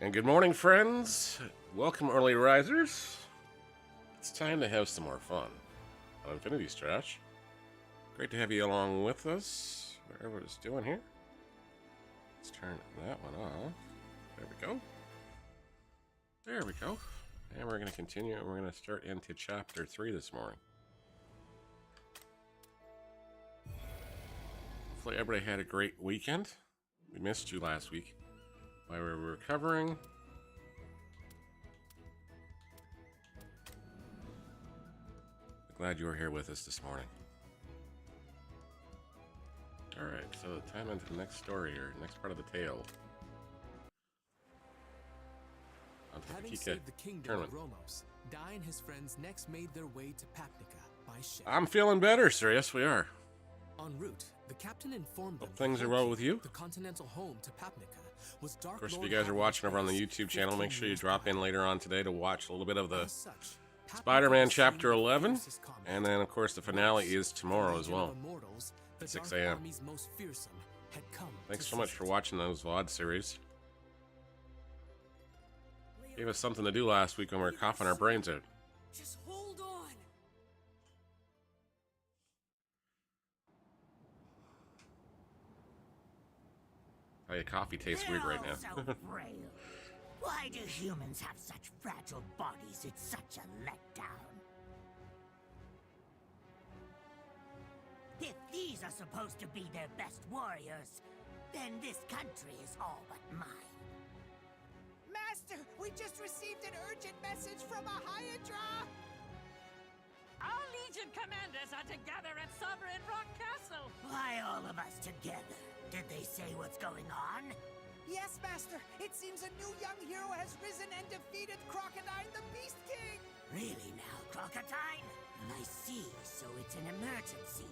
And good morning, friends. Welcome, early risers. It's time to have some more fun on Infinity Strash. Great to have you along with us, whatever it's doing here. Let's turn that one off. There we go. There we go. And we're going to continue, and we're going to start into Chapter 3 this morning. Hopefully everybody had a great weekend. We missed you last week while we were recovering. Glad you were here with us this morning. Alright, so time into the next story, or next part of the tale. Having saved the kingdom of Romos, Dai and his friends next made their way to Papnica by ship. I'm feeling better, sir. Yes, we are. En route, the captain informed them Hope things are well with you. the continental home to Papnica was Dark Of course, if Lord you guys are watching over on the Hadlor's YouTube channel, make sure you drop in later on today to watch a little bit of the As such, Papnica Spider-Man was Chapter seen 11, with fiercest combat. and then, of course, the finale is tomorrow as Legion well. of Immortals, the at 6 Dark a.m. Army's most fearsome, had come Thanks to so much seize for it. watching those VOD series. Gave us something to do last week when we were coughing our brains out. Just hold on. Oh, your coffee tastes weird right now. They're all so frail. Why do humans have such fragile bodies? It's such a letdown. If these are supposed to be their best warriors, then this country is all but mine. Master, we just received an urgent message from a Hydra! Our Legion commanders are together at Sovereign Rock Castle. Why all of us together? Did they say what's going on? Yes, Master, it seems a new young hero has risen and defeated Crocodile the Beast King! Really now, Crocodile? I see, so it's an emergency.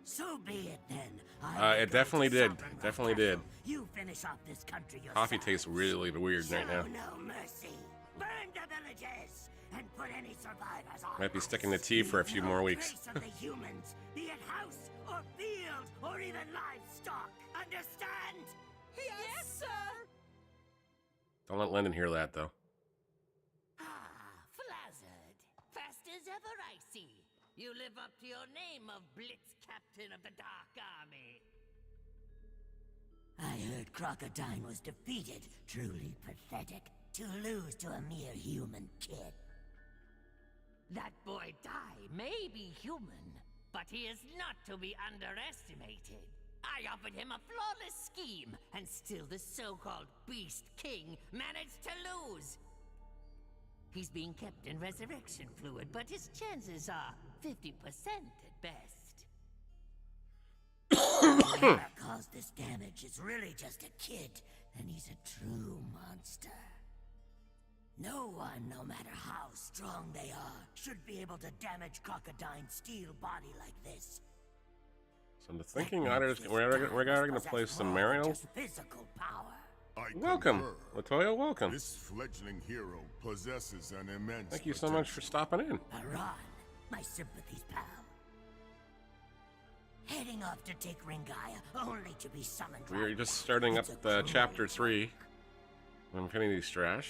So be it then. It definitely did. Definitely did. You finish off this country yourself. Coffee tastes really weird right now. Show no mercy. Burn the villages and put any survivors on. Might be ice. sticking to tea for a few Leave more no weeks. trace of the humans, be it house or field or even livestock. Understand? Yes, sir! Don't let Lyndon hear that, though. Ah, Flazzard. Fast as ever, I see. You live up to your name of Blitz Captain of the Dark Army. I heard Crocodile was defeated. Truly pathetic. To lose to a mere human kid. That boy Dai may be human, but he is not to be underestimated. I offered him a flawless scheme, and still the so-called Beast King managed to lose. He's being kept in resurrection fluid, but his chances are 50% at best. Whoever caused this damage is really just a kid, and he's a true monster. No one, no matter how strong they are, should be able to damage Crocodile's steel body like this. So I'm thinking we're going to play some Mario. Just physical power. I Welcome, concur. Latoya, welcome. This fledgling hero possesses an immense Thank you so much for stopping in. Haran, my sympathies, pal. Heading off to take Ringaya, only to be summoned. We're right just back. starting up It's a the cruel Chapter 3 of Infinity Strash.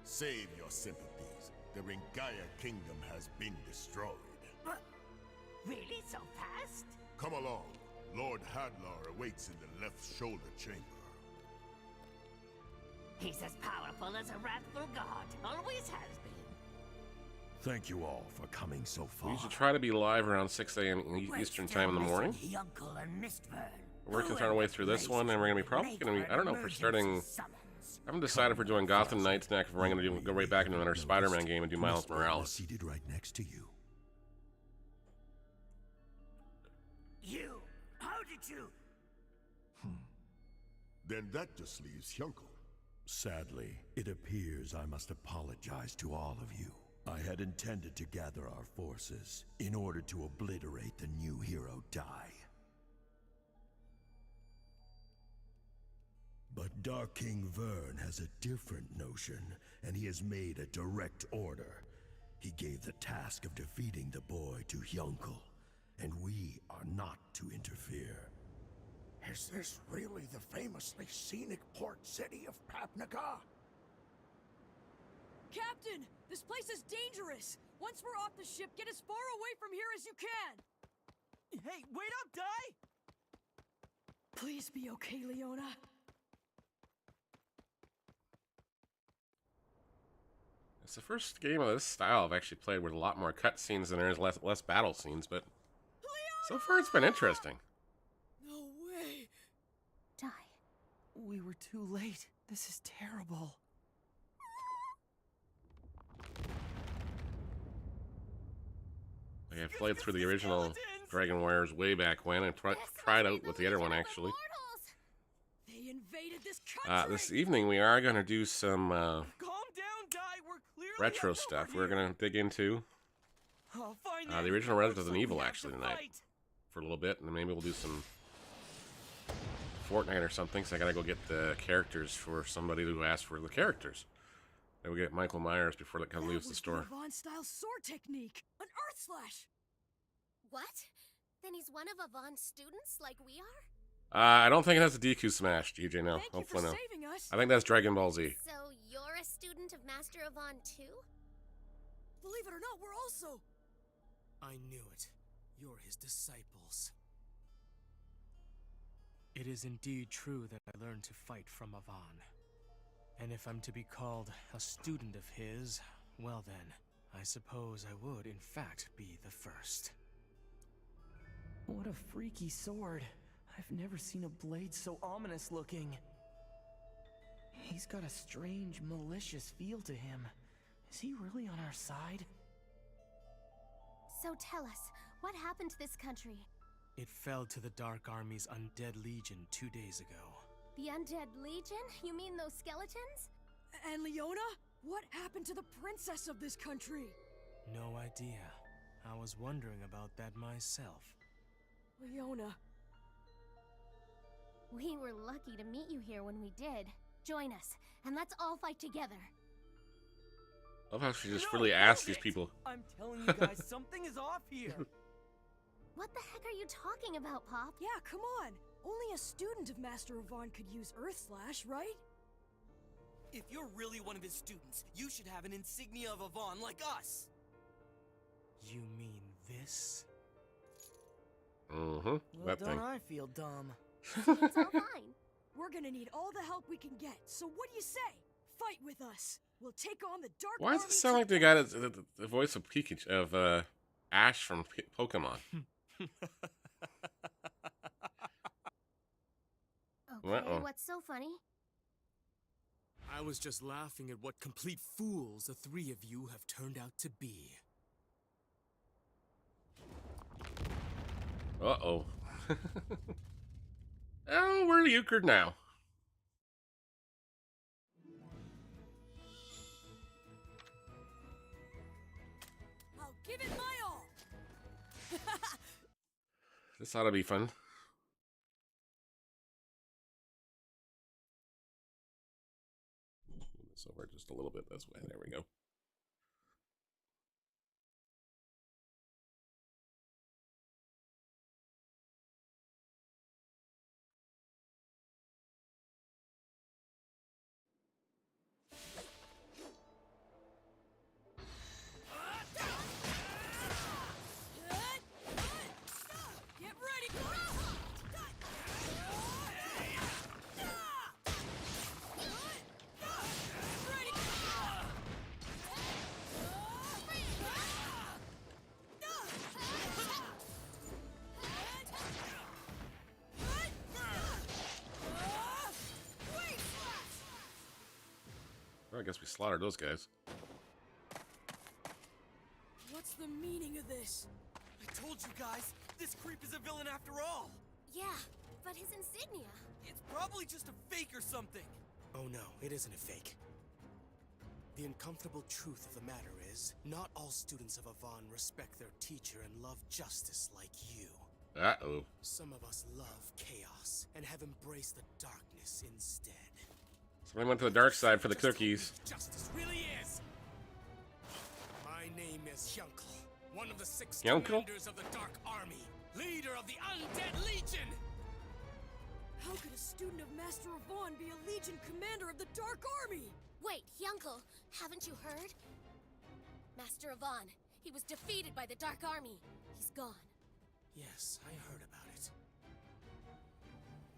Save your sympathies. The Ringaya kingdom has been destroyed. But really so fast? Come along. Lord Hadlar awaits in the left shoulder chamber. He's as powerful as a wrathful god, always has been. Thank you all for coming so We far. usually try to be live around 6 a.m. We're Eastern still time in the morning. missing Yunkel and Mistvern. We're working our way through this one, and we're going to be probably going to be, I don't know if we're starting, I haven't decided if we're doing Gotham Knights next, if we're going to go right back into another Spider-Man game and do Miles Morales. Seated right next to you. You! How did you? Then that just leaves Hyunkel. Sadly, it appears I must apologize to all of you. I had intended to gather our forces in order to obliterate the new hero Dai. But Dark King Vern has a different notion, and he has made a direct order. He gave the task of defeating the boy to Hyunkel, and we are not to interfere. Is this really the famously scenic port city of Papnica? Captain! This place is dangerous! Once we're off the ship, get as far away from here as you can! Hey, wait up, Di! Please be okay, Leona. It's the first game of this style I've actually played with a lot more cutscenes than there is less battle scenes, but so far it's been interesting. No way! Die. We were too late. This is terrible. Like I played through the original Dragon Warriors way back when and tried out with the other one actually. They invaded this country! This evening we are going to do some Calm down, Di. We're clearly retro stuff. We're going to dig into the original Resident Evil actually tonight for a little bit, and then maybe we'll do some Fortnite or something, so I gotta go get the characters for somebody who asked for the characters. Then we get Michael Myers before that kind of leaves the store. Yvonne-style sword technique! An earth slash! What? Then he's one of Yvonne's students like we are? I don't think it has a DQ smash, DJ, no. Thank Hopefully you for no. saving us. I think that's Dragon Ball Z. So you're a student of Master Yvonne too? Believe it or not, we're also... I knew it. You're his disciples. It is indeed true that I learned to fight from Yvonne. And if I'm to be called a student of his, well then, I suppose I would in fact be the first. What a freaky sword. I've never seen a blade so ominous looking. He's got a strange, malicious feel to him. Is he really on our side? So tell us, what happened to this country? It fell to the Dark Army's Undead Legion 2 days ago. The Undead Legion? You mean those skeletons? And Leona? What happened to the princess of this country? No idea. I was wondering about that myself. Leona. We were lucky to meet you here when we did. Join us, and let's all fight together. I love how she just really asked these people. I'm telling you guys, something is off here. What the heck are you talking about, Pop? Yeah, come on. Only a student of Master Yvonne could use Earth Slash, right? If you're really one of his students, you should have an insignia of Yvonne like us. You mean this? Mm-hmm. Well, That don't thing. I feel dumb? It's all fine. We're gonna need all the help we can get, so what do you say? Fight with us. We'll take on the Dark Why does Army it sound like they got the voice of Pikachu, of Ash from Pokemon? Okay, Uh-oh. what's so funny? I was just laughing at what complete fools the three of you have turned out to be. Uh-oh. Oh, we're euchred now. I'll give it my all. This ought to be fun. Move this over just a little bit this way. There we go. Get ready. Well, I guess we slaughtered those guys. What's the meaning of this? I told you guys, this creep is a villain after all. Yeah, but his insignia. It's probably just a fake or something. Oh no, it isn't a fake. The uncomfortable truth of the matter is, not all students of Yvonne respect their teacher and love justice like you. Uh-oh. Some of us love chaos and have embraced the darkness instead. Somebody went to the dark side for the cookies. Justice really is. My name is Yunkel, one of the 6 Yunkel? commanders of the Dark Army, leader of the Undead Legion. How could a student of Master Yvonne be a Legion commander of the Dark Army? Wait, Yunkel, Haven't you heard? Master Avon, he was defeated by the Dark Army. He's gone. Yes, I heard about it.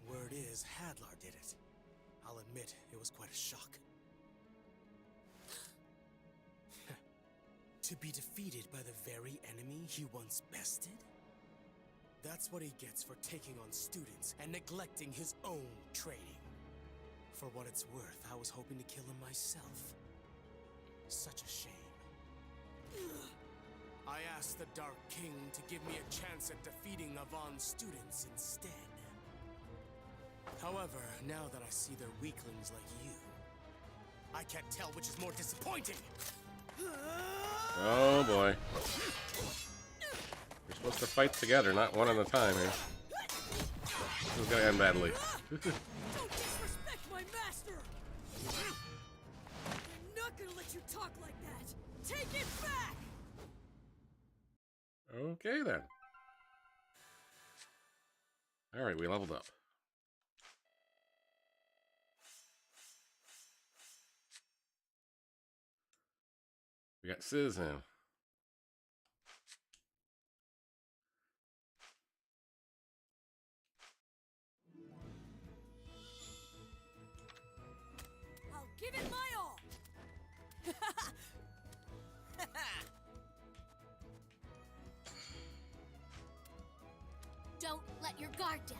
Word is, Hadlar did it. I'll admit, it was quite a shock. To be defeated by the very enemy he once bested? That's what he gets for taking on students and neglecting his own training. For what it's worth, I was hoping to kill him myself. Such a shame. I asked the Dark King to give me a chance at defeating Avon's students instead. However, now that I see they're weaklings like you, I can't tell which is more disappointing. Oh boy. We're supposed to fight together, not one at a time here. This is gonna end badly. Don't disrespect my master! I'm not gonna let you talk like that! Take it back! Okay then. Alright, we leveled up. We got Sizz in. I'll give it my all! Don't let your guard down.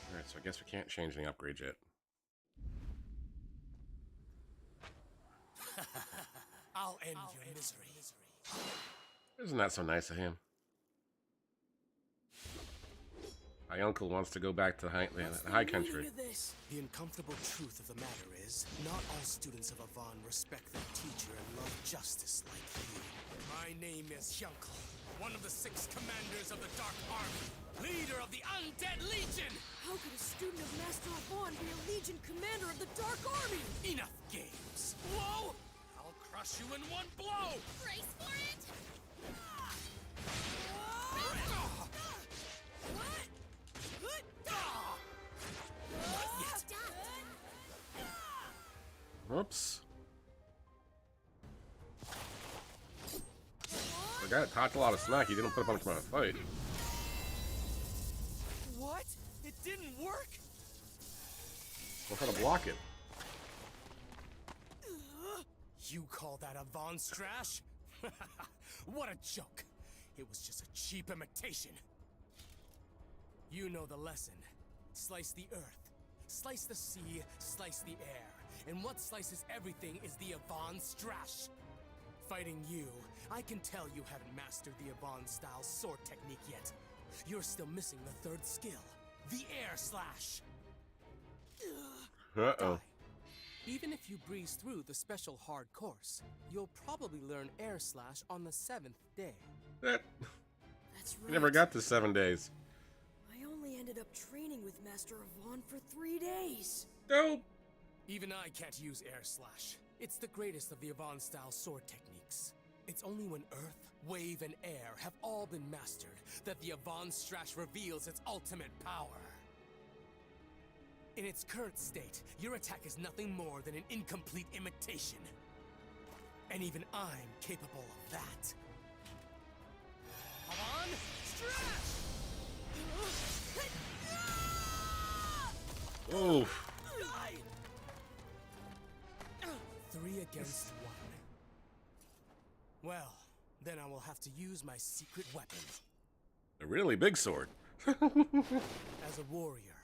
Alright, so I guess we can't change any upgrades yet. I'll end your misery. Isn't that so nice of him? My uncle wants to go back to the high country. The uncomfortable truth of the matter is, not all students of Avon respect their teacher and love justice like you. My name is Hyunkel, one of the 6 commanders of the Dark Army, leader of the Undead Legion! How could a student of Master Avon be a Legion commander of the Dark Army? Enough games! Whoa! I'll crush you in one blow! Brace for it! Whoops. The guy that talked a lot of smack, he didn't put up much of a fight. What? It didn't work? We'll try to block it. You call that Avon Strash? What a joke! It was just a cheap imitation. You know the lesson. Slice the earth, slice the sea, slice the air. And what slices everything is the Avon Strash. Fighting you, I can tell you haven't mastered the Avon-style sword technique yet. You're still missing the 3rd skill, the Air Slash. Uh-oh. Die. Even if you breeze through the special hard course, you'll probably learn Air Slash on the 7th day. That, That's we right. never got to 7 days. I only ended up training with Master Avon for 3 days. Nope. Even I can't use Air Slash. It's the greatest of the Avon-style sword techniques. It's only when Earth, Wave, and Air have all been mastered that the Avon Strash reveals its ultimate power. In its current state, your attack is nothing more than an incomplete imitation. And even I'm capable of that. Avon Strash! Oof. 3 against 1. Well, then I will have to use my secret weapon. A really big sword. As a warrior,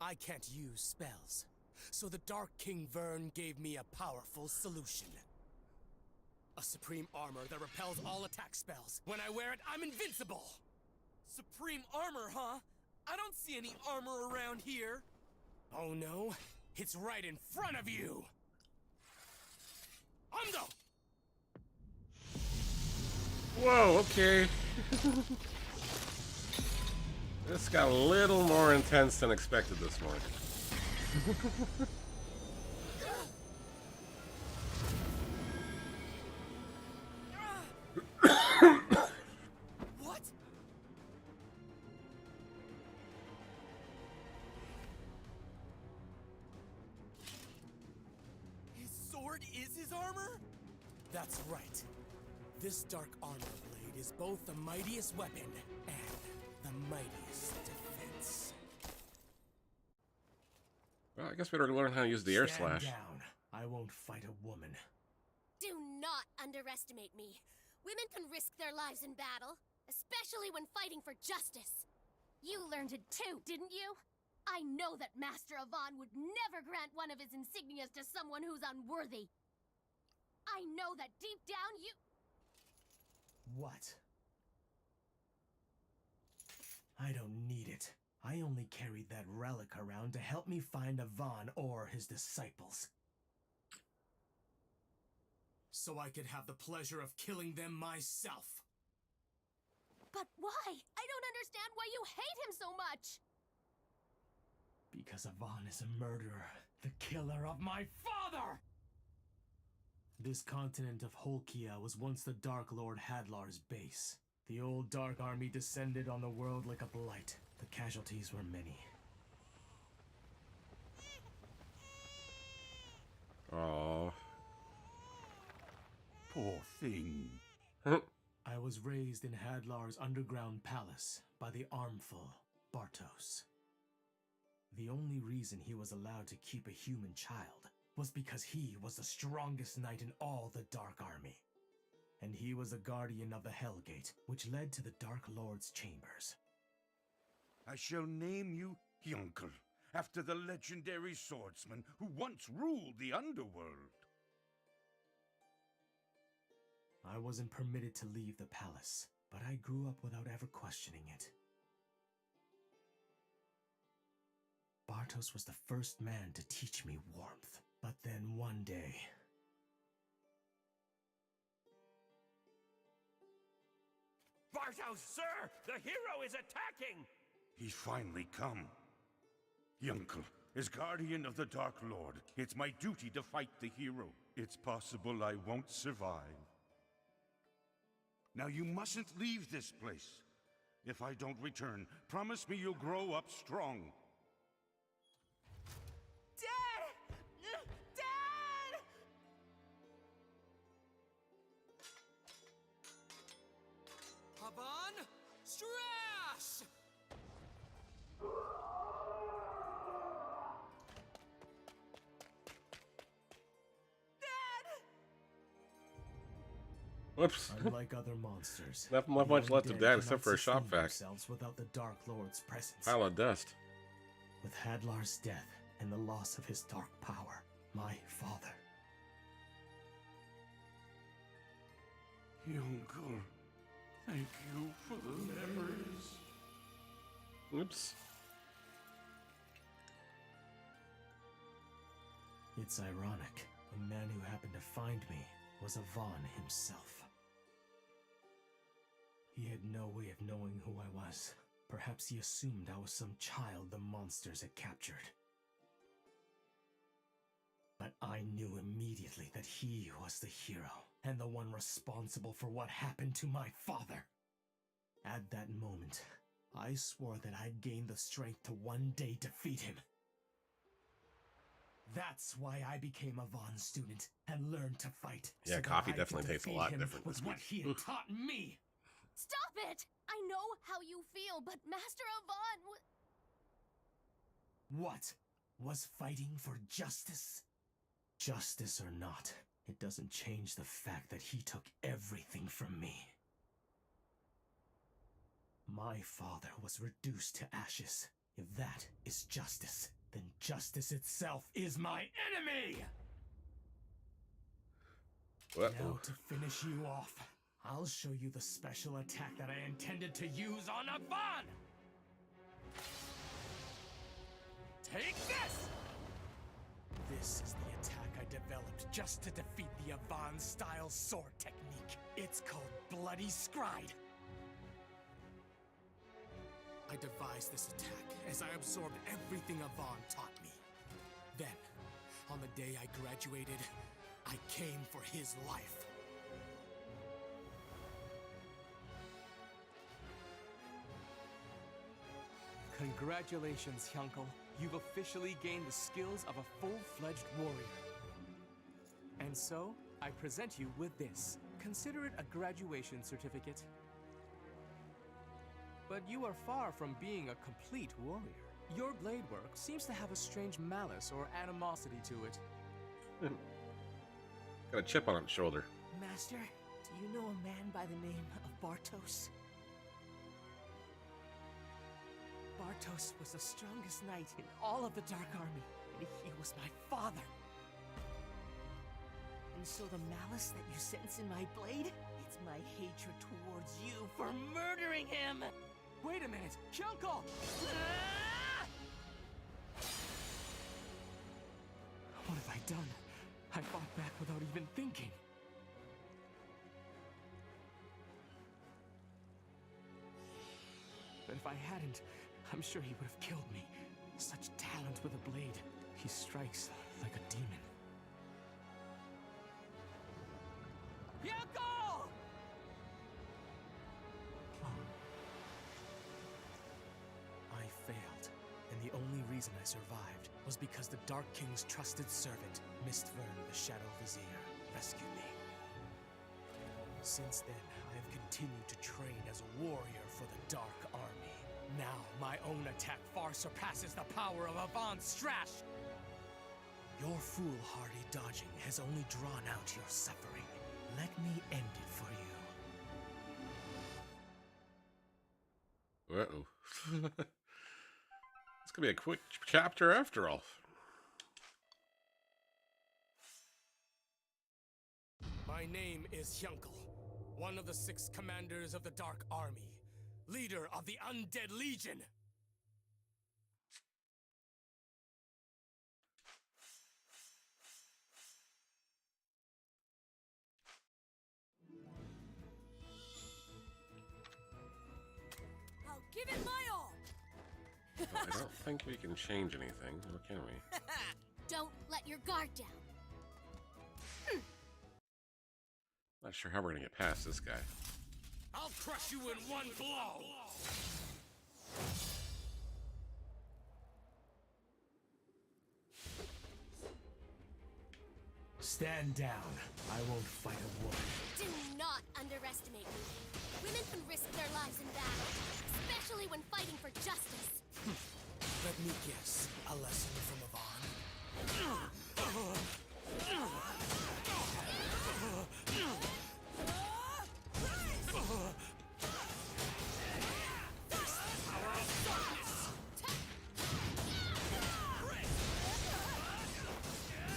I can't use spells. So the Dark King Vern gave me a powerful solution. A supreme armor that repels all attack spells. When I wear it, I'm invincible! Supreme armor, huh? I don't see any armor around here. Oh no? It's right in front of you! Amdo! Whoa, okay. This got a little more intense than expected this morning. What? That's right. This dark armor blade is both the mightiest weapon and the mightiest defense. Well, I guess we better learn how to use the air slash. Stand down. I won't fight a woman. Do not underestimate me. Women can risk their lives in battle, especially when fighting for justice. You learned it too, didn't you? I know that Master Avon would never grant one of his insignias to someone who's unworthy. I know that deep down you... What? I don't need it. I only carried that relic around to help me find Avon or his disciples. So I could have the pleasure of killing them myself. But why? I don't understand why you hate him so much! Because Avon is a murderer, the killer of my father! This continent of Holkia was once the Dark Lord Hadlar's base. The old Dark Army descended on the world like a blight. The casualties were many. Aww. Poor thing. I was raised in Hadlar's underground palace by the armful Bartos. The only reason he was allowed to keep a human child was because he was the strongest knight in all the Dark Army. And he was a guardian of the Hellgate, which led to the Dark Lord's chambers. I shall name you Yunkel, after the legendary swordsman who once ruled the underworld. I wasn't permitted to leave the palace, but I grew up without ever questioning it. Bartos was the first man to teach me warmth, but then one day... Bartos, sir! The hero is attacking! He's finally come. Yunkel, as guardian of the Dark Lord, it's my duty to fight the hero. It's possible I won't survive. Now you mustn't leave this place. If I don't return, promise me you'll grow up strong. Dad! Dad! Avon Strash! Whoops. Unlike other monsters, Not much the left of undead that except cannot for a shop sustain vac. themselves without the Dark Lord's presence. Pile of dust. With Hadlar's death and the loss of his dark power, my father... Yunkel, thank you for the memories. Oops. It's ironic. The man who happened to find me was Avon himself. He had no way of knowing who I was. Perhaps he assumed I was some child the monsters had captured. But I knew immediately that he was the hero, and the one responsible for what happened to my father. At that moment, I swore that I'd gain the strength to one day defeat him. That's why I became a Vaughn student and learned to fight. Yeah, so that coffee I definitely could tastes a defeat lot him different with this what week. he had taught me. Stop it! I know how you feel, but Master Avon What? Was fighting for justice? Justice or not, it doesn't change the fact that he took everything from me. My father was reduced to ashes. If that is justice, then justice itself is my enemy! Now to finish you off, I'll show you the special attack that I intended to use on Avon! Take this! This is the attack I developed just to defeat the Avon-style sword technique. It's called Bloody Scride. I devised this attack as I absorbed everything Avon taught me. Then, on the day I graduated, I came for his life. Congratulations, Hyunkel. You've officially gained the skills of a full-fledged warrior. And so, I present you with this. Consider it a graduation certificate. But you are far from being a complete warrior. Your blade work seems to have a strange malice or animosity to it. Got a chip on its shoulder. Master, do you know a man by the name of Bartos? Bartos was the strongest knight in all of the Dark Army, and he was my father. And so the malice that you sense in my blade, it's my hatred towards you for murdering him! Wait a minute! Kyunko! What have I done? I fought back without even thinking. But if I hadn't, I'm sure he would have killed me. Such talent with a blade. He strikes like a demon. Kyunko! I failed, and the only reason I survived was because the Dark King's trusted servant, Mistvern the Shadow Vizier, rescued me. Since then, I have continued to train as a warrior for the Dark Army. Now, my own attack far surpasses the power of Infinity Strash! Your foolhardy dodging has only drawn out your suffering. Let me end it for you. Uh-oh. It's gonna be a quick chapter after all. My name is Hyunkel, one of the 6 commanders of the Dark Army, leader of the Undead Legion. I'll give it my all! I don't think we can change anything, or can we? Don't let your guard down. Not sure how we're gonna get past this guy. I'll crush you in one blow! Stand down. I won't fight a woman. Do not underestimate me. Women can risk their lives in battle, especially when fighting for justice. Let me guess. A lesson from Yvonne?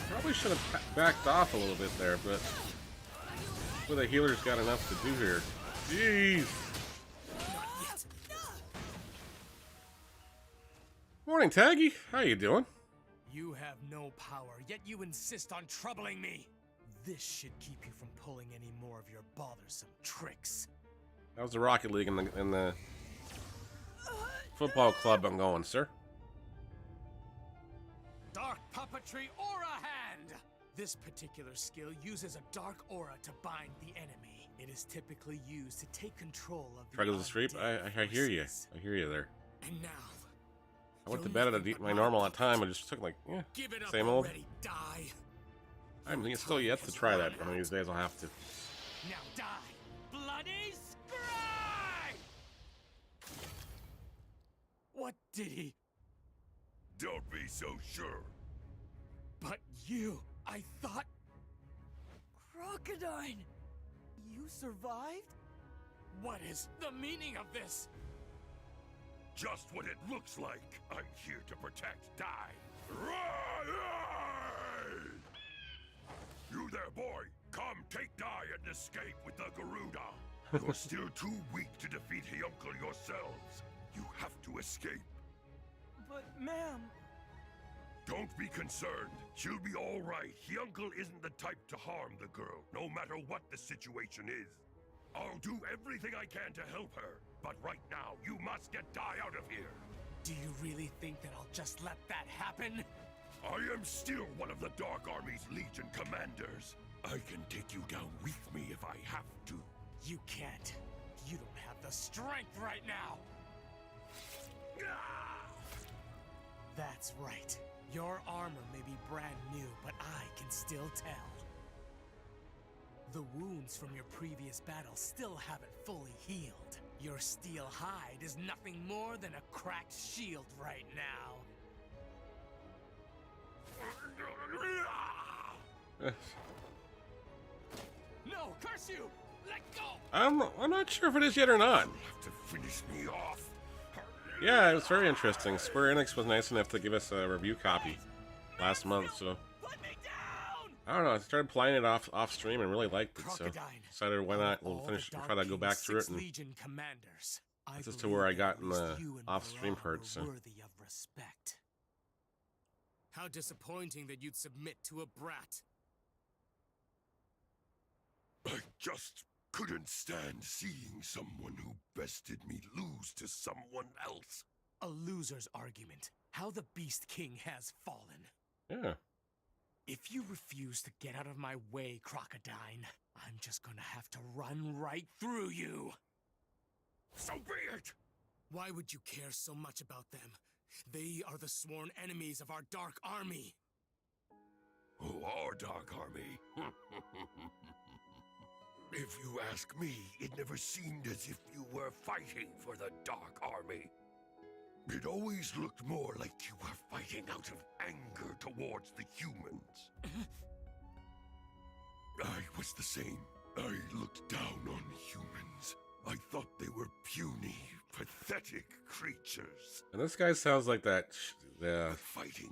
Probably should have backed off a little bit there, but well, the healer's got enough to do here. Jeez. Morning, Taggy. How you doing? You have no power, yet you insist on troubling me. This should keep you from pulling any more of your bothersome tricks. How's the Rocket League and the football club I'm going, sir? Dark Puppetry Aura Hand! This particular skill uses a dark aura to bind the enemy. It is typically used to take control of the Try to the street. I hear you. I hear you there. And now, I went to bed at my normal time. I just took like, yeah, give it up same old. already, die. I mean, it's still yet to try that. One of these days I'll have to. Now die! Bloody scribe! What did he? Don't be so sure. But you, I thought. Crocodile! You survived? What is the meaning of this? Just what it looks like. I'm here to protect Dai. You there, boy. Come take Dai and escape with the Garuda. You're still too weak to defeat Hyunkel yourselves. You have to escape. But, ma'am... Don't be concerned. She'll be all right. Hyunkel isn't the type to harm the girl, no matter what the situation is. I'll do everything I can to help her. But right now, you must get Dai out of here. Do you really think that I'll just let that happen? I am still one of the Dark Army's Legion commanders. I can take you down with me if I have to. You can't. You don't have the strength right now. That's right. Your armor may be brand new, but I can still tell. The wounds from your previous battle still haven't fully healed. Your steel hide is nothing more than a cracked shield right now. No, curse you! Let go! I'm not sure if it is yet or not. Have to finish me off. Yeah, it was very interesting. Square Enix was nice enough to give us a review copy last month, so I don't know. I started playing it off stream and really liked it, so decided why not? We'll try to go back through it and this is to where I got in the off stream part. So worthy of respect. How disappointing that you'd submit to a brat. I just couldn't stand seeing someone who bested me lose to someone else. A loser's argument. How the Beast King has fallen. yeah. If you refuse to get out of my way, Crocodile, I'm just gonna have to run right through you. So be it! Why would you care so much about them? They are the sworn enemies of our Dark Army. Oh, our Dark Army. If you ask me, it never seemed as if you were fighting for the Dark Army. It always looked more like you were fighting out of anger towards the humans. I was the same. I looked down on humans. I thought they were puny, pathetic creatures. And this guy sounds like the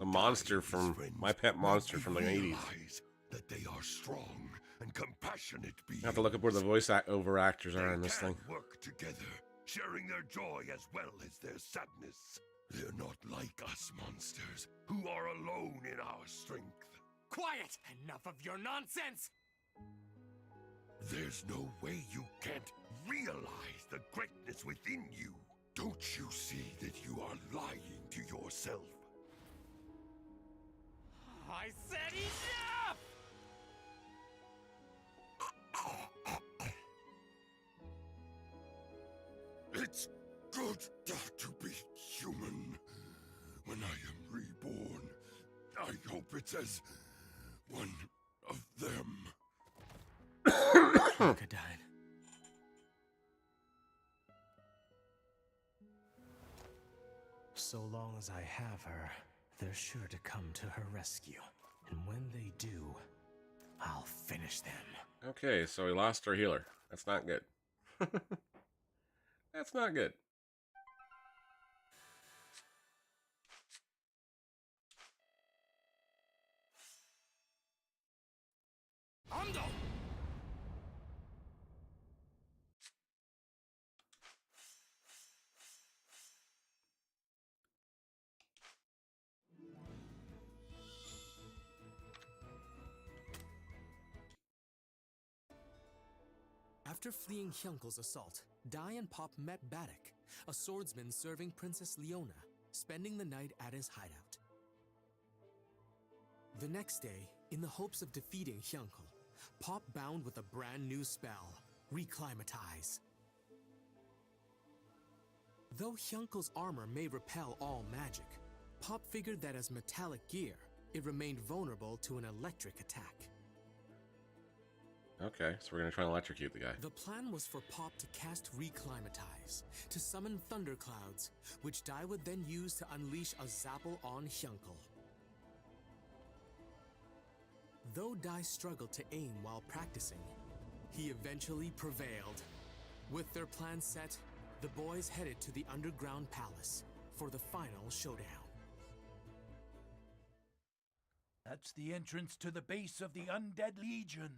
monster from My Pet Monster from the 80s. Realize that they are strong and compassionate beings. I have to look up where the voice over actors are in this thing. Work together, sharing their joy as well as their sadness. They're not like us monsters, who are alone in our strength. Quiet! Enough of your nonsense! There's no way you can't realize the greatness within you. Don't you see that you are lying to yourself? I said enough! It's good to be human. When I am reborn, I hope it's as one of them. Crocodile. So long as I have her, they're sure to come to her rescue. And when they do, I'll finish them. Okay, so we lost our healer. That's not good. That's not good. Ando! After fleeing Hyunkel's assault, Dai and Pop met Baddock, a swordsman serving Princess Leona, spending the night at his hideout. The next day, in the hopes of defeating Hyunkel, Pop bound with a brand new spell, Reclimatize. Though Hyunkel's armor may repel all magic, Pop figured that as metallic gear, it remained vulnerable to an electric attack. Okay, so we're gonna try and electrocute the guy. The plan was for Pop to cast Reclimatize, to summon thunderclouds, which Dai would then use to unleash a Zapple on Hyunkel. Though Dai struggled to aim while practicing, he eventually prevailed. With their plan set, the boys headed to the underground palace for the final showdown. That's the entrance to the base of the Undead Legion.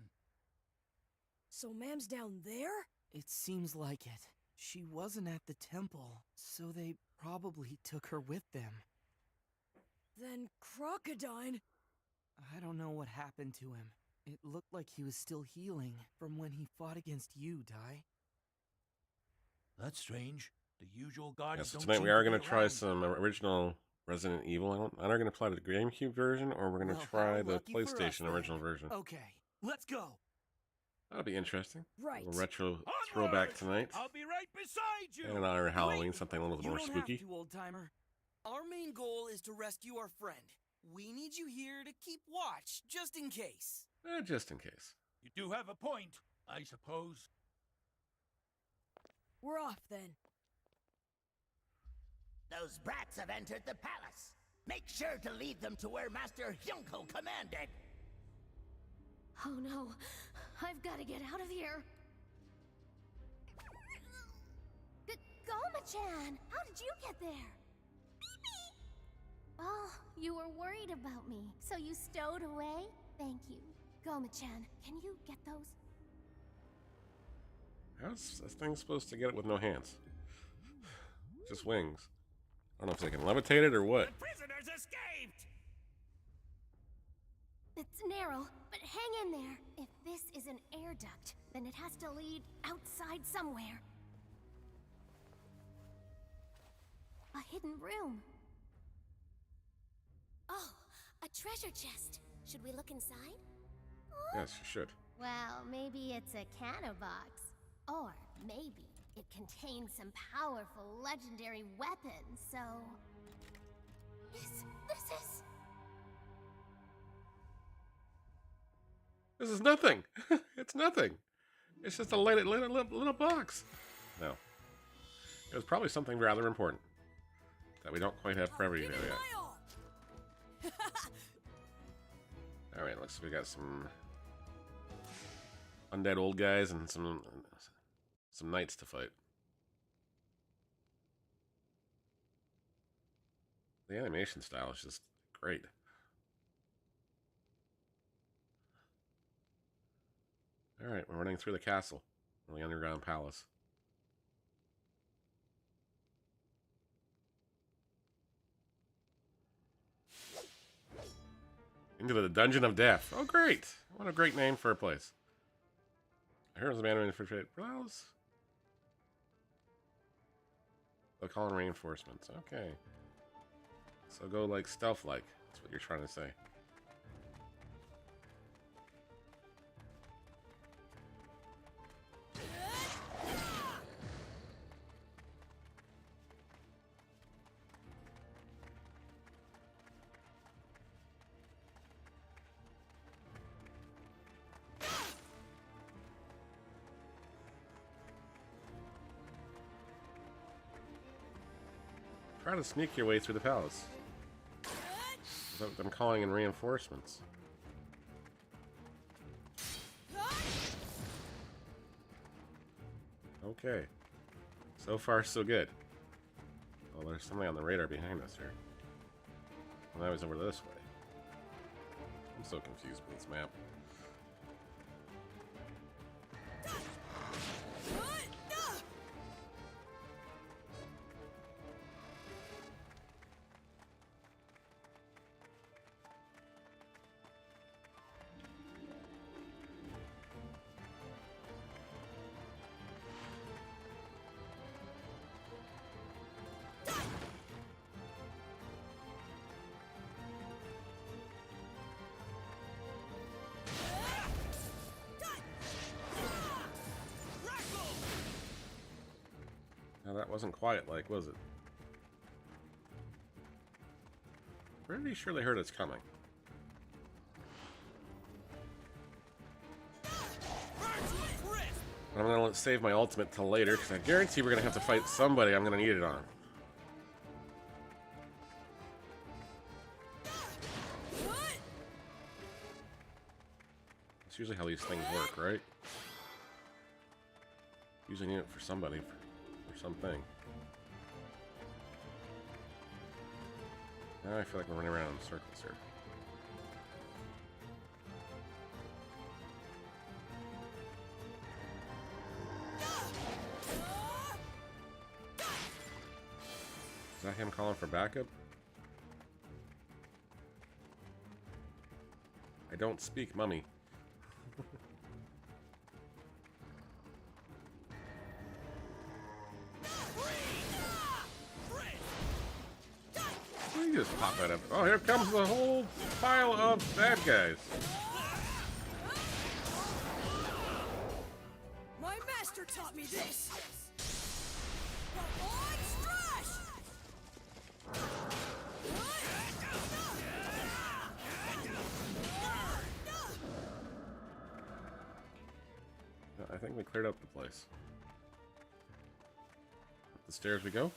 So Mam's down there? It seems like it. She wasn't at the temple, so they probably took her with them. Then Crocodile... I don't know what happened to him. It looked like he was still healing from when he fought against you, Dai. That's strange. The usual guards So don't tonight seem we are to be gonna try around. some original Resident Evil. I don't know if we're gonna play the GameCube version or we're gonna Well, try how the lucky for us, PlayStation then. original version. Okay, let's go. That'll be interesting. Right. A little retro Onward! throwback tonight. I'll be right beside you. And on our Halloween, something a little You more don't spooky. have to, old-timer. Our main goal is to rescue our friend. We need you here to keep watch, just in case. Just in case. You do have a point, I suppose. We're off then. Those brats have entered the palace. Make sure to lead them to where Master Hyunko commanded. Oh no, I've got to get out of here. Goma-chan, how did you get there? Oh, you were worried about me, so you stowed away? Thank you. Goma-chan, can you get those? How's this thing supposed to get it with no hands? Just wings. I don't know if they can levitate it or what. The prisoners escaped! It's narrow, but hang in there. If this is an air duct, then it has to lead outside somewhere. A hidden room. Oh, a treasure chest. Should we look inside? Yes, you should. Well, maybe it's a canna box. Or maybe it contains some powerful legendary weapons, so... This is... This is nothing. It's nothing. It's just a little box. No. It was probably something rather important that we don't quite have for every video yet. Alright, looks like we got some undead old guys and some knights to fight. The animation style is just great. Alright, we're running through the castle, or the underground palace. Into the Dungeon of Death. Oh, great! What a great name for a place. Heroes of animated for trade. Browse. They'll call in reinforcements. Okay. So go like stealth-like. That's what you're trying to say. Try to sneak your way through the palace without them calling in reinforcements. Okay. So far, so good. Oh, there's something on the radar behind us here. Well, that was over this way. I'm so confused with this map. Now that wasn't quiet like, was it? Pretty sure they heard us coming. I'm gonna save my ultimate till later because I guarantee we're gonna have to fight somebody I'm gonna need it on. That's usually how these things work, right? Usually need it for somebody. For something. Now I feel like we're running around in circles here. Is that him calling for backup? I don't speak mummy. You just pop that up. Oh, here comes the whole pile of bad guys. My master taught me this. Backlog Strash! cleared up the place. Up the stairs we go.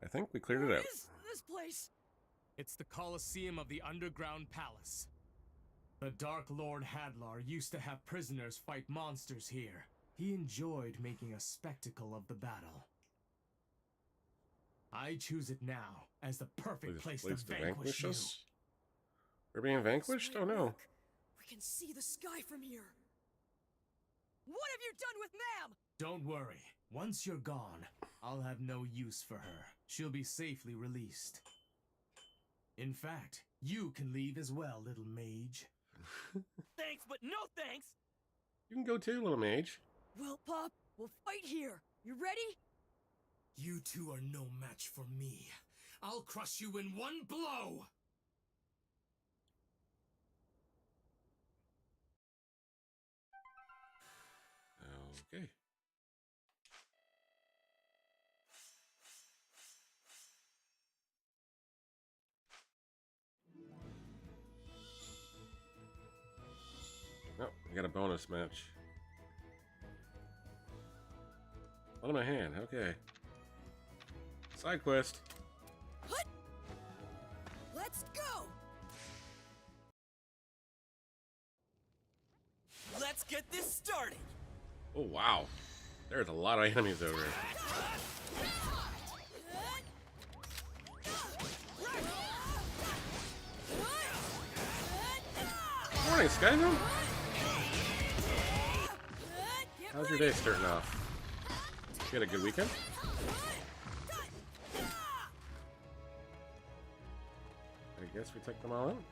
I think we cleared it out. What is this place? It's the Colosseum of the Underground Palace. The Dark Lord Hadlar used to have prisoners fight monsters here. He enjoyed making a spectacle of the battle. I choose it now as the perfect place to vanquish you. us? We're being vanquished? Oh no. Look, we can see the sky from here. What have you done with Ma'am? Don't worry. Once you're gone, I'll have no use for her. She'll be safely released. In fact, you can leave as well, little mage. Thanks, but no thanks! You can go too, little mage. Well, Pop, we'll fight here. You ready? You two are no match for me. I'll crush you in one blow! Okay. Oh, I got a bonus match. One in my hand, okay. Side quest. Hut! Let's go! Let's get this started! Oh wow. There's a lot of enemies over here. Morning, Skyrim. How's your day starting off? You had a good weekend? I guess we took them all out.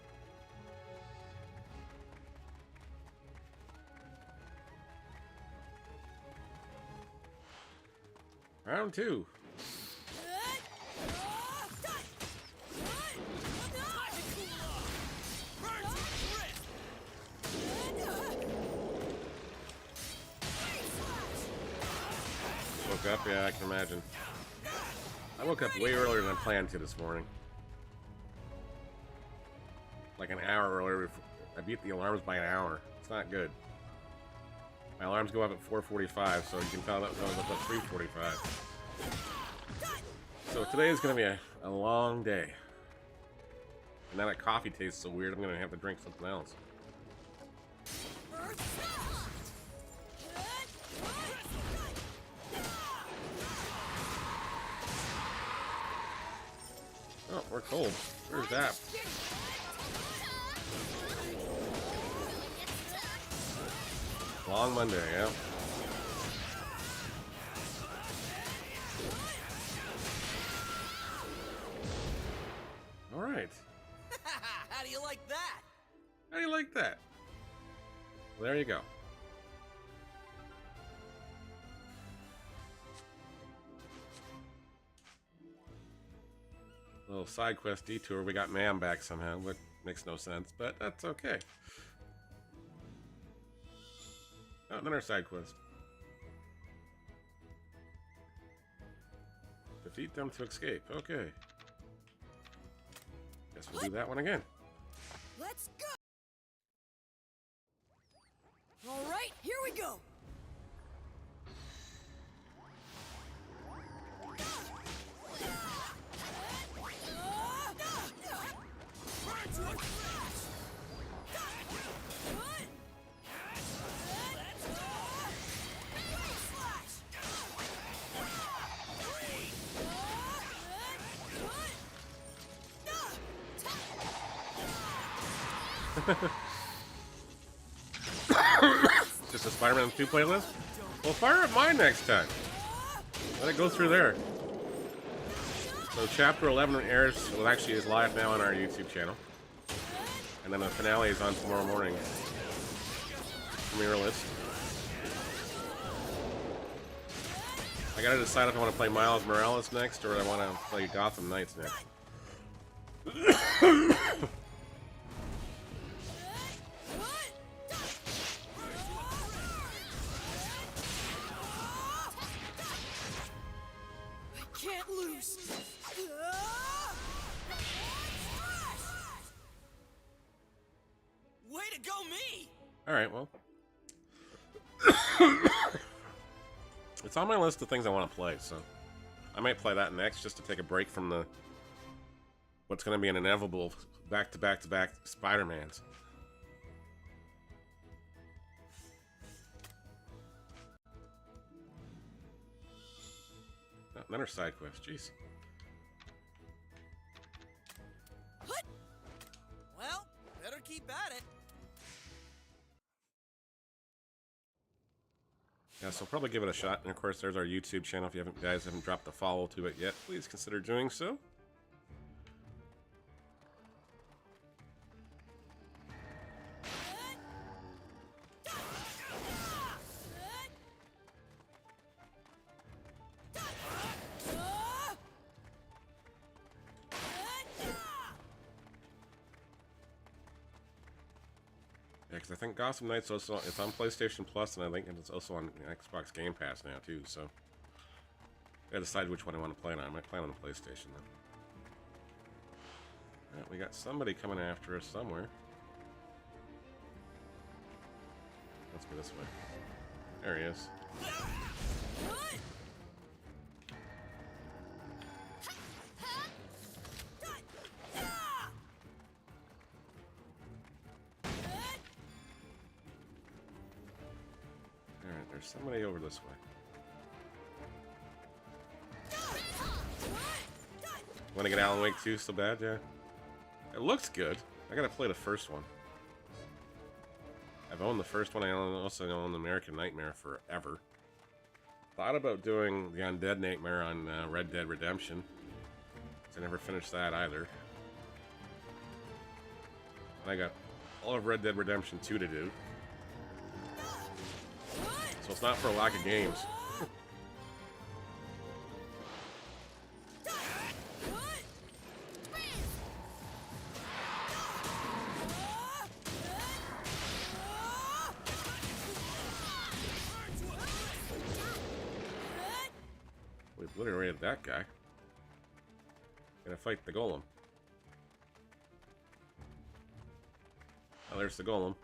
Round 2. Woke up? Yeah, I can imagine. I woke up way earlier than I planned to this morning. Like an hour earlier. I beat the alarms by an hour. It's not good. My alarms go up at 4:45, so you can tell that I was up at 3:45. So today is going to be a long day. And now that coffee tastes so weird, I'm going to have to drink something else. Oh, we're cold. Where's that? Long Monday, yeah. All right. How do you like that? How do you like that? Well, there you go. Little side quest detour. We got Ma'am back somehow, but makes no sense, but that's okay. Oh, another side quest. Defeat them to escape. Okay. Guess we'll do that one again. Let's go! All right, here we go! Just a Spider-Man 2 playlist? Well, fire up mine next time. Let it go through there. So chapter 11 airs, well actually is live now on our YouTube channel. And then the finale is on tomorrow morning. Premiere list. I gotta decide if I want to play Miles Morales next or I want to play Gotham Knights next. Can't lose. Way to go, me! Alright, well. It's on my list of things I want to play, so I might play that next just to take a break from the what's going to be an inevitable back-to-back-to-back Spider-Mans. Oh, another side quest, jeez. Well, better keep at it. Yeah, so I'll probably give it a shot. And of course, there's our YouTube channel. If you guys haven't dropped a follow to it yet, please consider doing so. Yeah, because I think Gotham Knights also it's on PlayStation Plus, and I think it's also on Xbox Game Pass now too. So I gotta decide which one I want to play on. I might play on the PlayStation then. Alright, we got somebody coming after us somewhere. Let's go this way. There he is. Alright, there's somebody over this way. Want to get Alan Wake 2 so bad? Yeah. It looks good. I gotta play the first one. I've owned the first one. I also own American Nightmare forever. Thought about doing the Undead Nightmare on Red Dead Redemption. I never finished that either. I got all of Red Dead Redemption 2 to do. So it's not for a lack of games. We've obliterated that guy. Gonna fight the golem. Oh, there's the golem.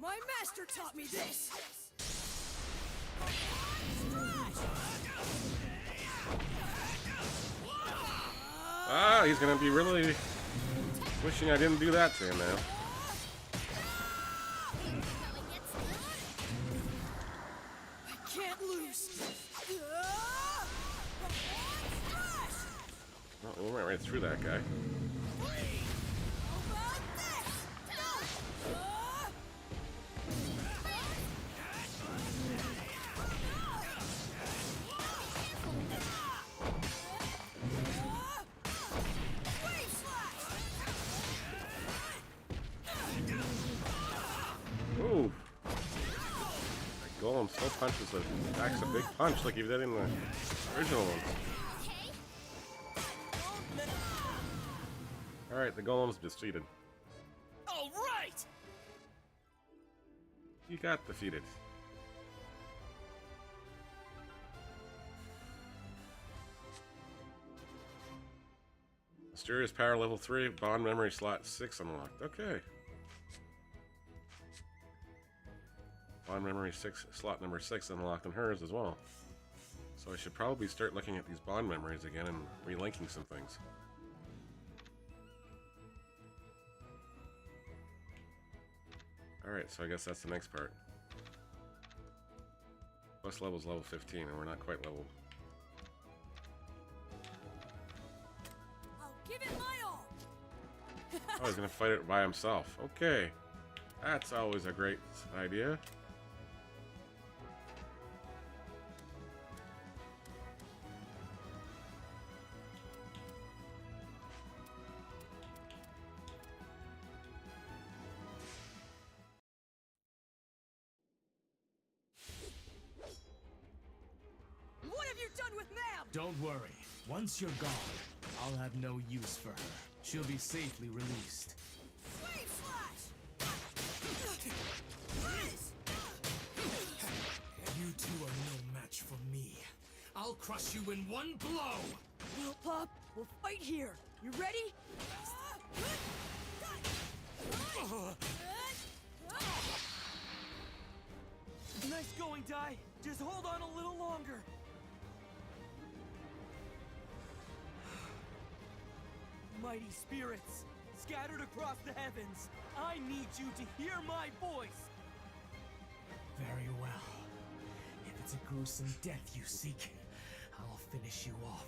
My master taught me this. Ah, he's gonna be really wishing I didn't do that to him now. I can't lose. Oh, we went right through that guy. Ooh. That golem still packs a big punch like he did in the original ones. Alright, the golem's defeated. All right. You got defeated. Mysterious power level 3, bond memory slot 6 unlocked. Okay. Bond memory 6, slot number 6 unlocked on hers as well. So I should probably start looking at these bond memories again and relinking some things. Alright, so I guess that's the next part. Plus level's level 15, and we're not quite level. I'll give it my all. Oh, he's gonna fight it by himself. Okay. That's always a great idea. What have you done with Ma'am? Don't worry. Once you're gone, I'll have no use for her. She'll be safely released. Flame slash! Freeze! You two are no match for me. I'll crush you in one blow! Well, Pop, we'll fight here. You ready? Nice going, Dai. Just hold on a little longer. Mighty spirits, scattered across the heavens, I need you to hear my voice. Very well. If it's a gruesome death you seek, I'll finish you off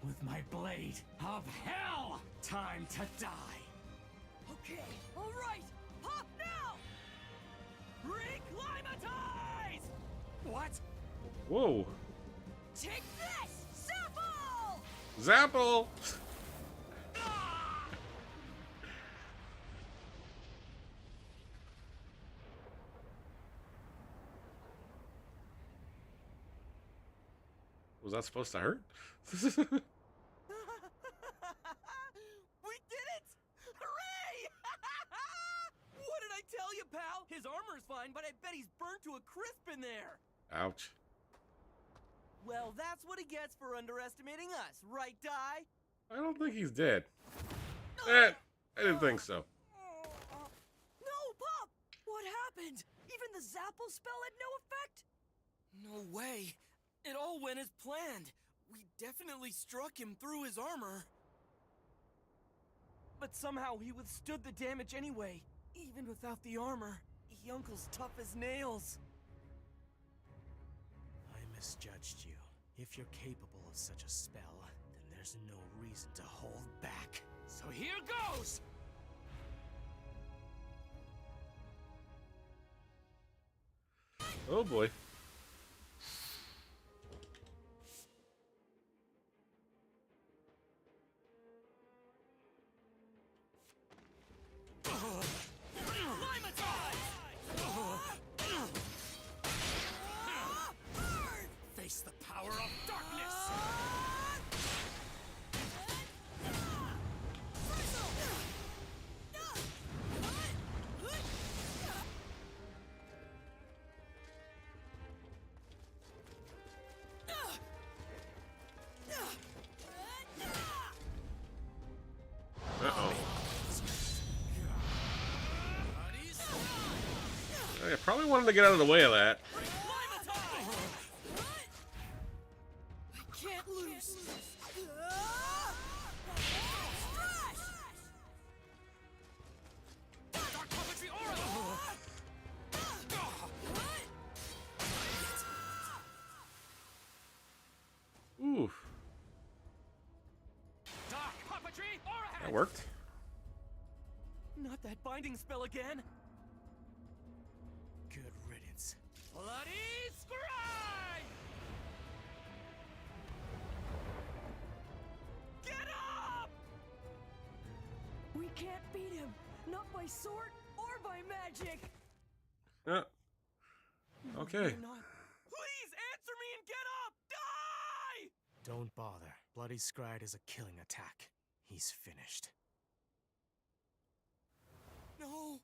with my blade of hell! Time to die! Okay, all right, pop now! Reclimatize! What? Whoa. Take this! Zapple! Zapple! Was that supposed to hurt? We did it! Hooray! What did I tell you, pal? His armor's fine, but I bet he's burnt to a crisp in there. Ouch. Well, that's what he gets for underestimating us, right, Dai? I don't think he's dead. I didn't think so. No, Pop! What happened? Even the Zapple spell had no effect? No way. It all went as planned. We definitely struck him through his armor. But somehow he withstood the damage anyway, even without the armor. Yunkle's tough as nails. I misjudged you. If you're capable of such a spell, then there's no reason to hold back. So here goes! Oh boy. Face the power of darkness! Uh-oh. I probably wanted to get out of the way of that. I can't lose. Dark puppetry aura! Ooh, Dark puppetry aura! that worked. Not that binding spell again. Good riddance. Bloody scribe! Get up! We can't beat him. Not by sword or by magic. Okay. You're not. Please answer me and get up! Die! Don't bother. Bloody Scride is a killing attack. He's finished. No,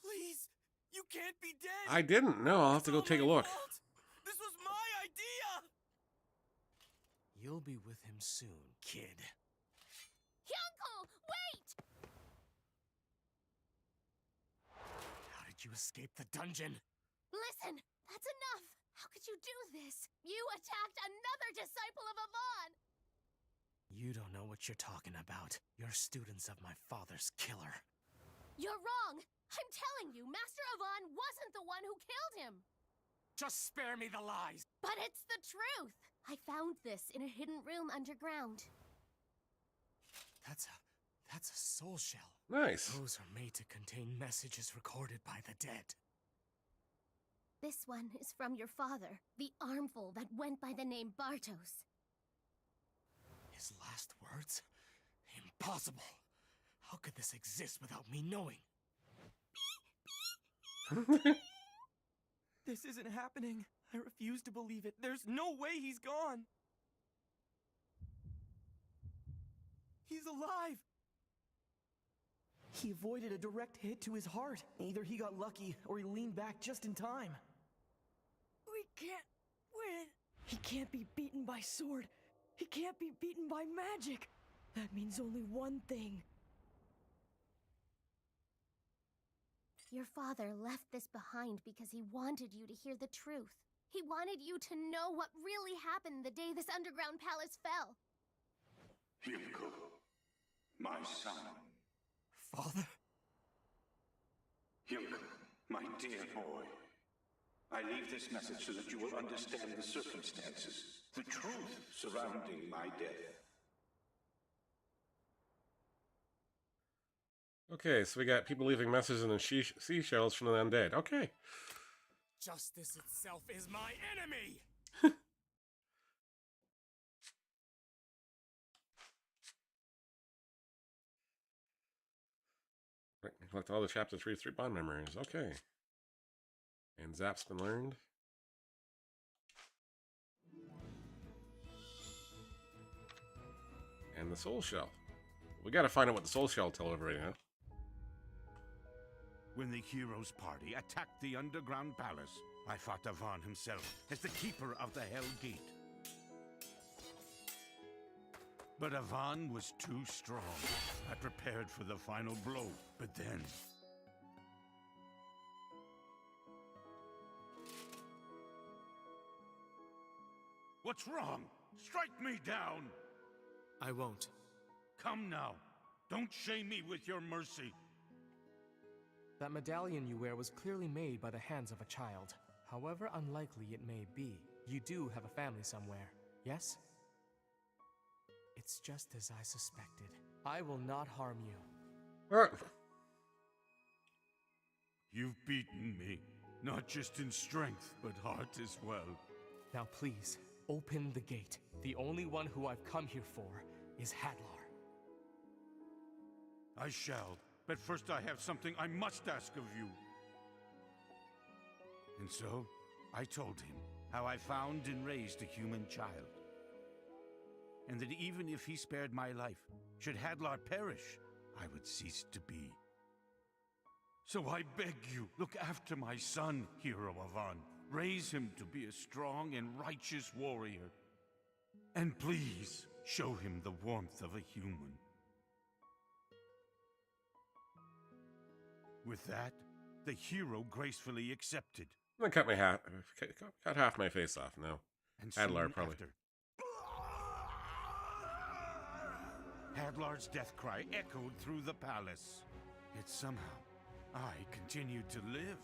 please. You can't be dead. I didn't. No, I'll have to go It's take a all my look. fault. This was my idea. You'll be with him soon, kid. Hyuncle, wait! How did you escape the dungeon? Listen, that's enough! How could you do this? You attacked another disciple of Avon! You don't know what you're talking about. You're students of my father's killer. You're wrong! I'm telling you, Master Avon wasn't the one who killed him! Just spare me the lies! But it's the truth! I found this in a hidden room underground. That's a soul shell. Nice. Those are made to contain messages recorded by the dead. This one is from your father, the armful that went by the name Bartos. His last words? Impossible! How could this exist without me knowing? This isn't happening. I refuse to believe it. There's no way he's gone. He's alive. He avoided a direct hit to his heart. Either he got lucky or he leaned back just in time. We can't win. He can't be beaten by sword. He can't be beaten by magic. That means only one thing. Your father left this behind because he wanted you to hear the truth. He wanted you to know what really happened the day this underground palace fell. Yunko, my son. Father? Yunko, my dear boy. I leave this message so that you will understand the circumstances, the truth surrounding my death. Okay, so we got people leaving messages in the seashells from the undead. Okay. Justice itself is my enemy! Right, collect all the chapter 3 bond memories. Okay. And Zap's been learned. And the soul shell. We gotta find out what the soul shell tells everybody now. When the heroes' party attacked the underground palace, I fought Avon himself as the keeper of the Hell Gate. But Avon was too strong. I prepared for the final blow, but then... What's wrong? Strike me down! I won't. Come now. Don't shame me with your mercy. That medallion you wear was clearly made by the hands of a child. However unlikely it may be, you do have a family somewhere, yes? It's just as I suspected. I will not harm you. You've beaten me, not just in strength, but heart as well. Now please, open the gate. The only one who I've come here for is Hadlar. I shall, but first I have something I must ask of you. And so, I told him how I found and raised a human child. And that even if he spared my life, should Hadlar perish, I would cease to be. So I beg you, look after my son, Hero Avon. Raise him to be a strong and righteous warrior. And please, show him the warmth of a human. With that, the hero gracefully accepted. I'm gonna cut half my face off now. And Hadlar soon probably. after, Hadlar's death cry echoed through the palace. Yet somehow, I continued to live.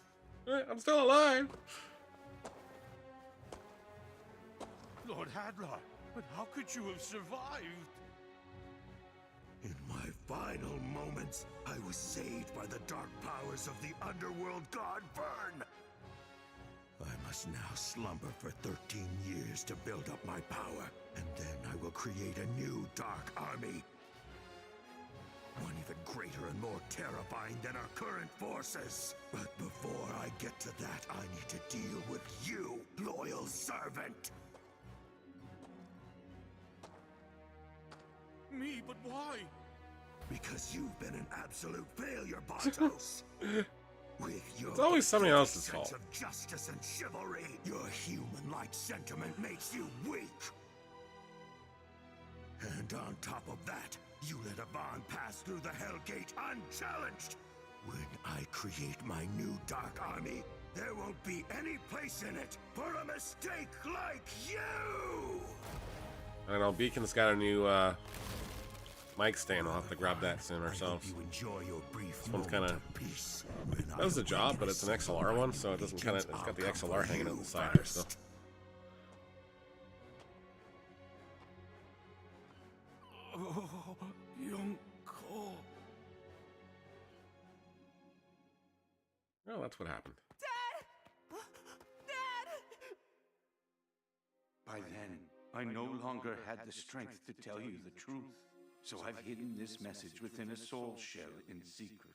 I'm still alive. Lord Hadlar, but how could you have survived? In my final moments, I was saved by the dark powers of the underworld god Vern. I must now slumber for 13 years to build up my power, and then I will create a new dark army. One even greater and more terrifying than our current forces. But before I get to that, I need to deal with you, loyal servant. Me, but why? Because you've been an absolute failure, Bartos. With your It's always somebody else's sense fault. of justice and chivalry, your human-like sentiment makes you weak. And on top of that, you let Avon pass through the Hell Gate unchallenged. When I create my new Dark Army, there won't be any place in it for a mistake like you! I don't know, Beacon's got a new mic stand. We'll have to grab that soon ourselves. You enjoy your brief This one's kind of peace. does the job, but it's an XLR one, so it doesn't it's got the XLR hanging out the side there still. Oh, Yunko. Oh, that's what happened. By then, I no longer had the strength to tell you the truth, so I've hidden this message within a soul shell in secret.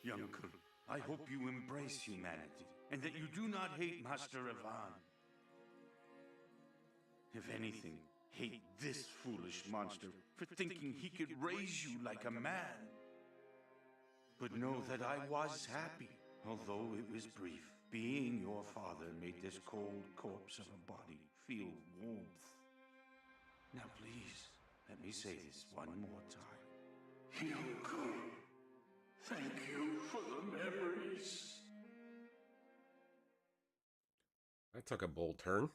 Yunko, I hope you embrace humanity, and that you do not hate Master Avon. If anything, hate this foolish monster for thinking he could raise you like a man. But know that I was happy, although it was brief. Being your father made this cold corpse of a body feel warmth. Now please, let me say this one more time. Yoko, thank you for the memories. That took a bold turn.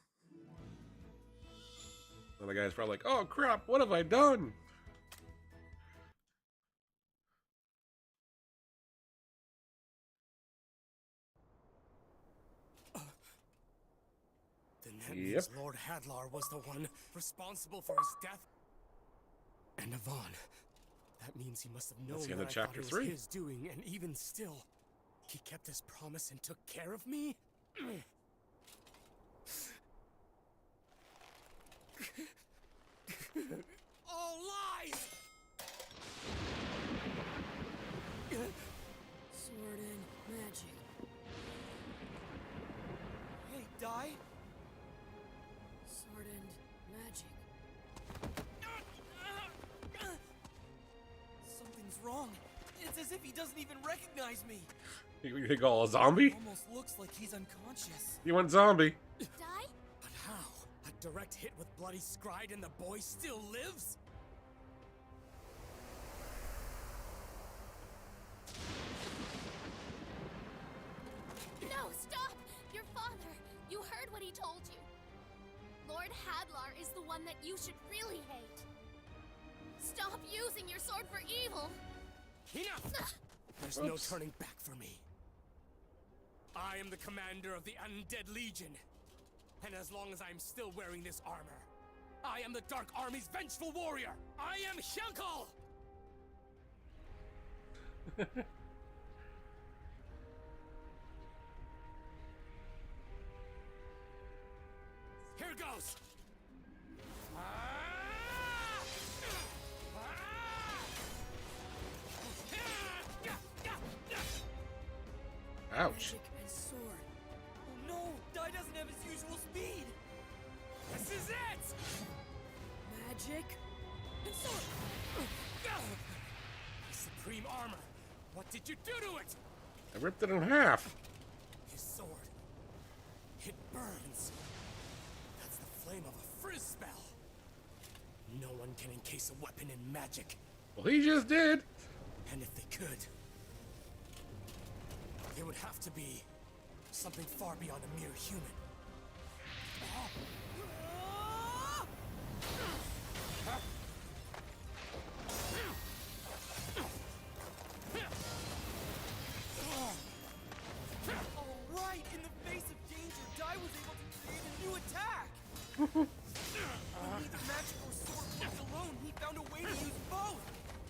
And the guy's probably like, oh crap, what have I done? Then that means Lord Hadlar was the one responsible for his death. And Yvonne. That means he must have known That's the end of that I chapter thought it was 3. his doing, and even still, he kept his promise and took care of me? All lies! Sword and magic. Hey, Die? Sword and magic. Something's wrong. It's as if he doesn't even recognize me. You call a zombie? Almost looks like he's unconscious. You went zombie. Die? But how? A direct hit with bloody Scride and the boy still lives? No, stop! Your father! You heard what he told you. Lord Hadlar is the one that you should really hate. Stop using your sword for evil! Enough! There's no turning back for me. I am the commander of the Undead Legion. And as long as I'm still wearing this armor, I am the Dark Army's vengeful warrior! I am Hyunkle! Here goes! Ouch. Magic and sword. Oh no! Die doesn't have his usual speed! This is it! Magic and sword. Supreme armor! What did you do to it? I ripped it in half. His sword. It burns. That's the flame of a frizz spell. No one can encase a weapon in magic. Well, he just did. And if they could, it would have to be something far beyond a mere human. Alright! In the face of danger, Die was able to create a new attack! With neither magic or sword left alone, he found a way to use both!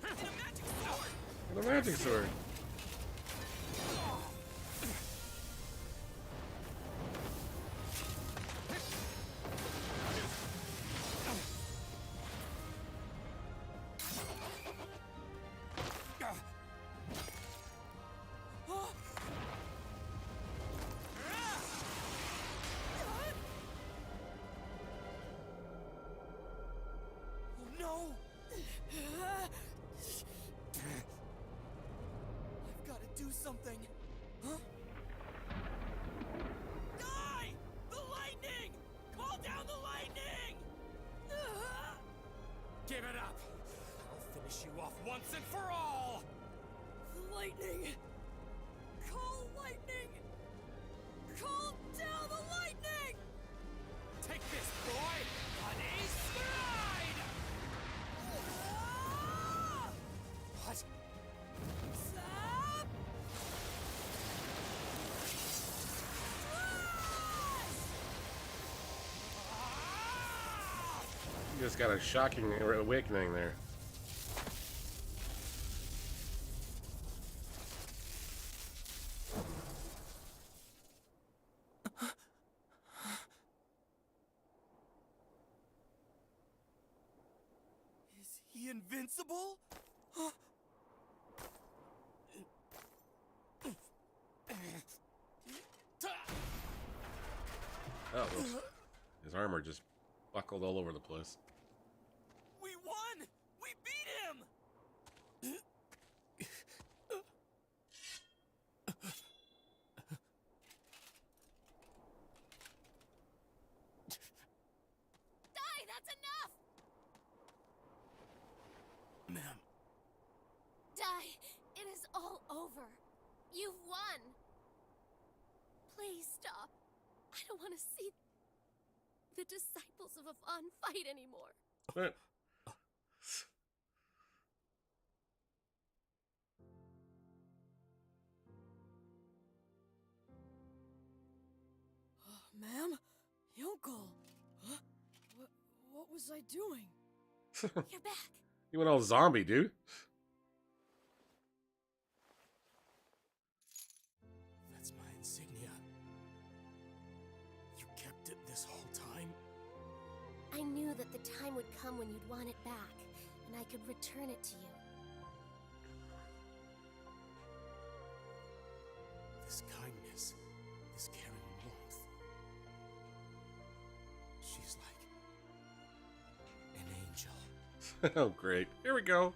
And a magic sword! And a magic sword. Oh no! I've got to do something! Huh? Die! The lightning! Call down the lightning! Give it up! I'll finish you off once and for all! The lightning. Call lightning. Call down the lightning. Take this, boy! On a stride! What? Zap. You just got a shocking awakening there. Is he invincible? Huh? Oh, his armor just buckled all over the place. We won! We beat him! Die! That's enough! Ma'am, You've won. Please stop. I don't want to see the disciples of Avon fight anymore. What? Ma'am? Yonko! Huh? What was I doing? You're back. You went all zombie, dude. That's my insignia. You kept it this whole time? I knew that the time would come when you'd want it back, and I could return it to you. This kindness, this caring warmth. She's like an angel. Oh, great. Here we go.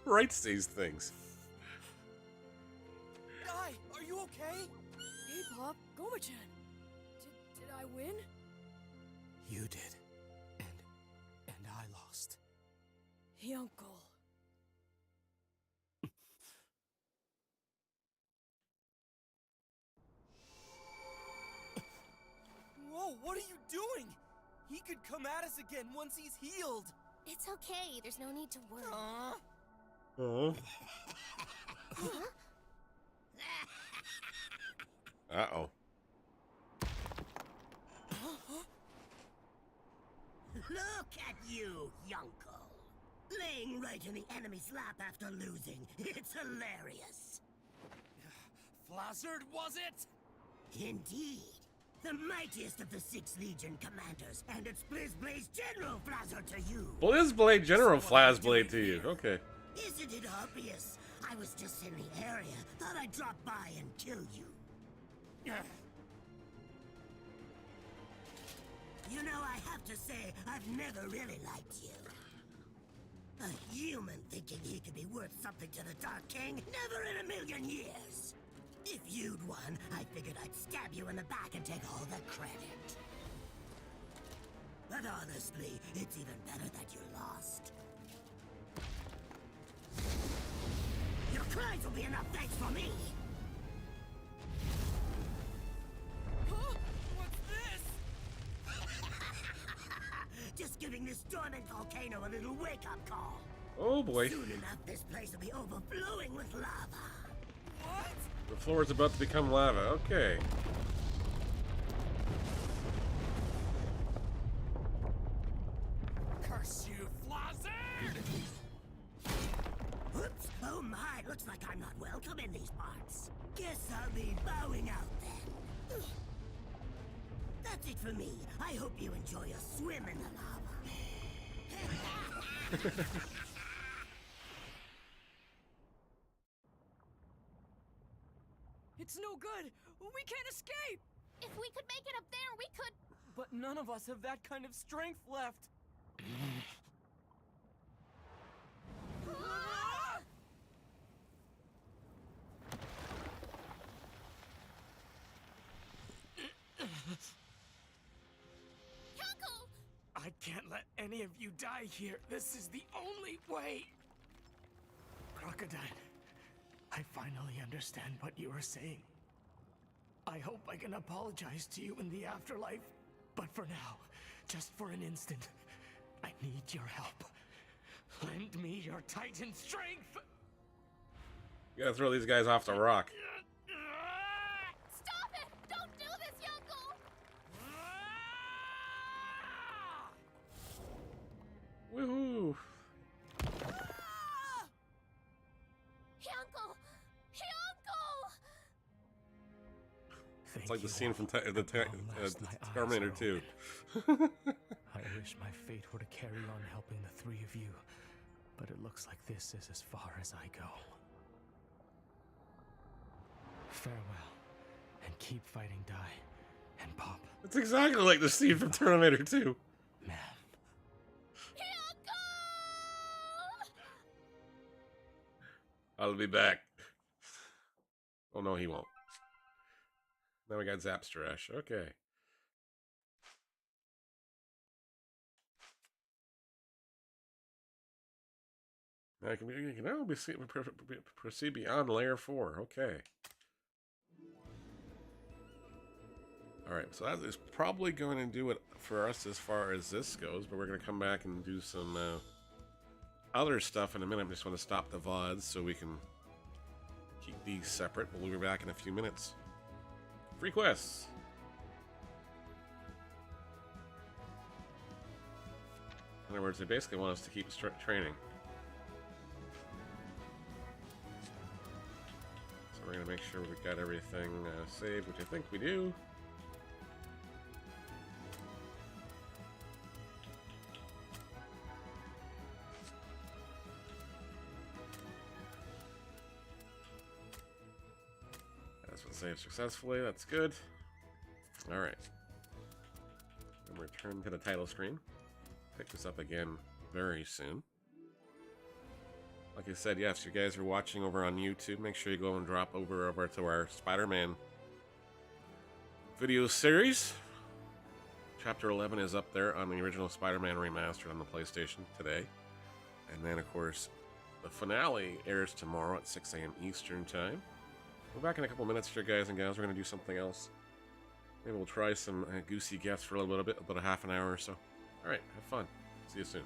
Writes these things. Guy, are you okay? Hey, Pop, Goma-chan. Did I win? You did. And I lost. Yonko. Whoa, what are you doing? He could come at us again once he's healed. It's okay. There's no need to worry. Oh. Uh-oh. Look at you, Yonko. Laying right in the enemy's lap after losing. It's hilarious. Flazzard, was it? Indeed. The mightiest of the 6 Legion commanders, and it's BlizzBlaze General Flazzard to you. Blizzblade General Flashblade to you. Okay. Isn't it obvious? I was just in the area. Thought I'd drop by and kill you. You know, I have to say, I've never really liked you. A human thinking he could be worth something to the Dark King? Never in a million years. If you'd won, I figured I'd stab you in the back and take all the credit. But honestly, it's even better that you lost. Your crimes will be enough thanks for me! Huh? What's this? Just giving this dormant volcano a little wake-up call. Oh boy. Soon enough, this place will be overflowing with lava. What? The floor is about to become lava. Okay. Curse you, Flazzard! Oops! Oh my, looks like I'm not welcome in these parts. Guess I'll be bowing out then. That's it for me. I hope you enjoy a swim in the lava. It's no good! We can't escape! If we could make it up there, we could... But none of us have that kind of strength left. Yonko! I can't let any of you die here. This is the only way. Crocodile, I finally understand what you are saying. I hope I can apologize to you in the afterlife. But for now, just for an instant, I need your help. Lend me your Titan strength! You gotta throw these guys off the rock. Stop it! Don't do this, Yonko! Woohoo! Yonko! Yonko! It's like the scene from Terminator 2. I wish my fate were to carry on helping the three of you, but it looks like this is as far as I go. Farewell, and keep fighting Dai and Pop. It's exactly like the scene from Terminator 2. Man. Yonko! I'll be back. Oh no, he won't. Now we got Zap Strash. Okay. I can now proceed beyond layer 4. Okay. Alright, so that is probably going to do it for us as far as this goes, but we're going to come back and do some other stuff in a minute. I just want to stop the VODs so we can keep these separate. We'll be back in a few minutes. Free quests! In other words, they basically want us to keep training. So we're going to make sure we've got everything saved, which I think we do. Save successfully, that's good. Alright. And return to the title screen. Pick this up again very soon. Like I said, yes, you guys are watching over on YouTube. Make sure you go and drop over to our Spider-Man video series. Chapter 11 is up there on the original Spider-Man remastered on the PlayStation today. And then, of course, the finale airs tomorrow at 6 a.m. Eastern Time. We're back in a couple minutes here, guys and gals. We're going to do something else. Maybe we'll try some Goosey Gets for a little bit, about a half an hour or so. Alright, have fun. See you soon.